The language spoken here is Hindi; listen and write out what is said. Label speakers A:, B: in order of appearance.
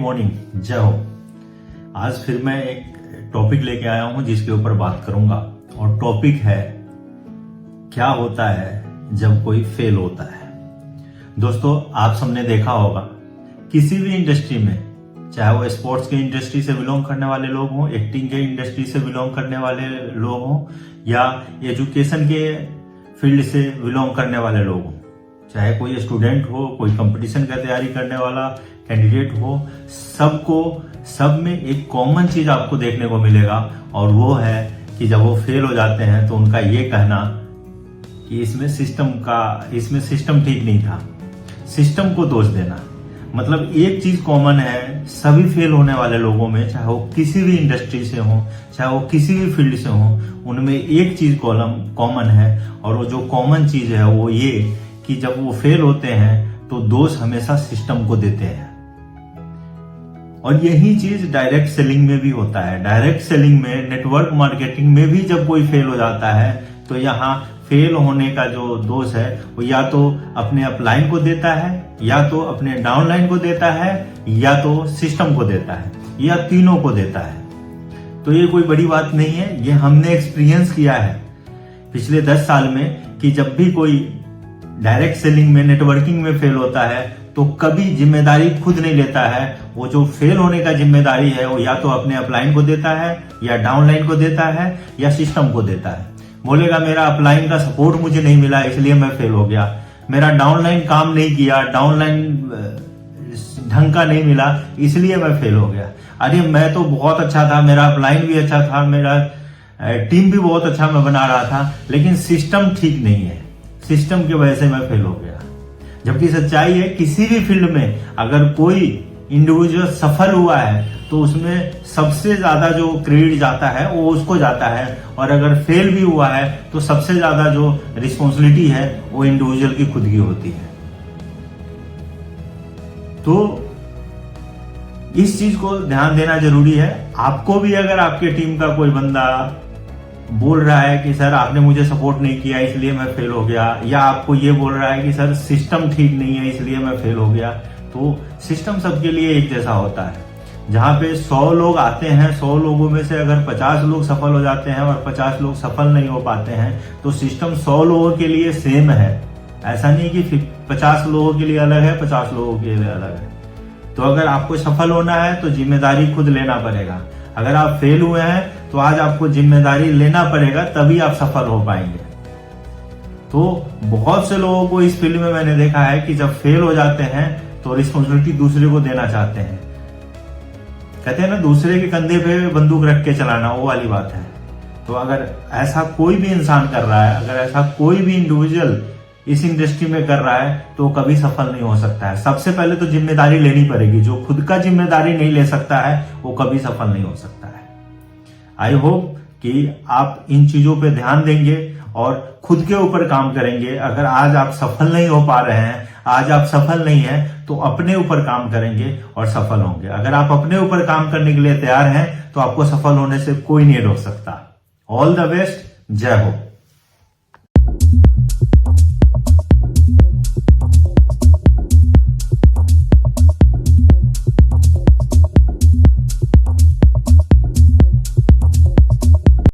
A: मॉर्निंग, जय हो। आज फिर मैं एक टॉपिक लेके आया हूं जिसके ऊपर बात करूंगा और टॉपिक है क्या होता है जब कोई फेल होता है। दोस्तों, आप सबने देखा होगा किसी भी इंडस्ट्री में, चाहे वो स्पोर्ट्स के इंडस्ट्री से बिलोंग करने वाले लोग हों, एक्टिंग के इंडस्ट्री से बिलोंग करने वाले लोग हों या एजुकेशन के फील्ड से बिलोंग करने वाले लोग हों, चाहे कोई स्टूडेंट हो, कोई कंपटीशन का तैयारी करने वाला कैंडिडेट हो, सब में एक कॉमन चीज आपको देखने को मिलेगा और वो है कि जब वो फेल हो जाते हैं तो उनका ये कहना कि इसमें सिस्टम ठीक नहीं था, सिस्टम को दोष देना। मतलब एक चीज कॉमन है सभी फेल होने वाले लोगों में, चाहे वो किसी भी इंडस्ट्री से हो, चाहे वो किसी भी फील्ड से हो, उनमें एक चीज कॉमन है और वो जो कॉमन चीज है वो ये कि जब वो फेल होते हैं तो दोष हमेशा सिस्टम को देते हैं। और यही चीज डायरेक्ट सेलिंग में भी होता है। डायरेक्ट सेलिंग में, नेटवर्क मार्केटिंग में भी जब कोई फेल हो जाता है तो यहाँ फेल होने का जो दोष है वो या तो अपने अपलाइन को देता है, या तो अपने डाउनलाइन को देता है, या तो सिस्टम को देता है, या तीनों को देता है। तो ये कोई बड़ी बात नहीं है, ये हमने एक्सपीरियंस किया है पिछले 10 साल में कि जब भी कोई डायरेक्ट सेलिंग में, नेटवर्किंग में फेल होता है तो कभी जिम्मेदारी खुद नहीं लेता है। वो जो फेल होने का जिम्मेदारी है वो या तो अपने अपलाइन को देता है, या डाउनलाइन को देता है, या सिस्टम को देता है। बोलेगा मेरा अपलाइन का सपोर्ट मुझे नहीं मिला इसलिए मैं फेल हो गया, मेरा डाउनलाइन काम नहीं किया, डाउनलाइन ढंग का नहीं मिला इसलिए मैं फेल हो गया। अरे मैं तो बहुत अच्छा था, मेरा अपलाइन भी अच्छा था, मेरा टीम भी बहुत अच्छा मैं बना रहा था, लेकिन सिस्टम ठीक नहीं है, सिस्टम की वजह से मैं फेल हो गया। जबकि सच्चाई है किसी भी फील्ड में अगर कोई इंडिविजुअल सफल हुआ है तो उसमें सबसे ज्यादा जो क्रेडिट जाता है वो उसको जाता है, और अगर फेल भी हुआ है तो सबसे ज्यादा जो रिस्पॉन्सिबिलिटी है वो इंडिविजुअल की खुद की होती है। तो इस चीज को ध्यान देना जरूरी है। आपको भी अगर आपके टीम का कोई बंदा बोल रहा है कि सर आपने मुझे सपोर्ट नहीं किया इसलिए मैं फेल हो गया, या आपको ये बोल रहा है कि सर सिस्टम ठीक नहीं है इसलिए मैं फेल हो गया, तो सिस्टम सबके लिए एक जैसा होता है। जहां पे 100 लोग आते हैं, 100 लोगों में से अगर 50 लोग सफल हो जाते हैं और 50 लोग सफल नहीं हो पाते हैं तो सिस्टम 100 लोगों के लिए सेम है। ऐसा नहीं कि 50 लोगों के लिए अलग है, 50 लोगों के लिए अलग है। तो अगर आपको सफल होना है तो जिम्मेदारी खुद लेना पड़ेगा। अगर आप फेल हुए हैं तो आज आपको जिम्मेदारी लेना पड़ेगा, तभी आप सफल हो पाएंगे। तो बहुत से लोगों को इस फील्ड में मैंने देखा है कि जब फेल हो जाते हैं तो रिस्पॉन्सिबिलिटी दूसरे को देना चाहते हैं। कहते हैं ना, दूसरे के कंधे पे बंदूक रख के चलाना, वो वाली बात है। तो अगर ऐसा कोई भी इंसान कर रहा है, अगर ऐसा कोई भी इंडिविजुअल इस इंडस्ट्री में कर रहा है तो कभी सफल नहीं हो सकता है। सबसे पहले तो जिम्मेदारी लेनी पड़ेगी। जो खुद का जिम्मेदारी नहीं ले सकता है वो कभी सफल नहीं हो सकता है। आई होप कि आप इन चीजों पे ध्यान देंगे और खुद के ऊपर काम करेंगे। अगर आज आप सफल नहीं हो पा रहे हैं, आज आप सफल नहीं हैं, तो अपने ऊपर काम करेंगे और सफल होंगे। अगर आप अपने ऊपर काम करने के लिए तैयार हैं तो आपको सफल होने से कोई नहीं रोक सकता। ऑल द बेस्ट, जय हो।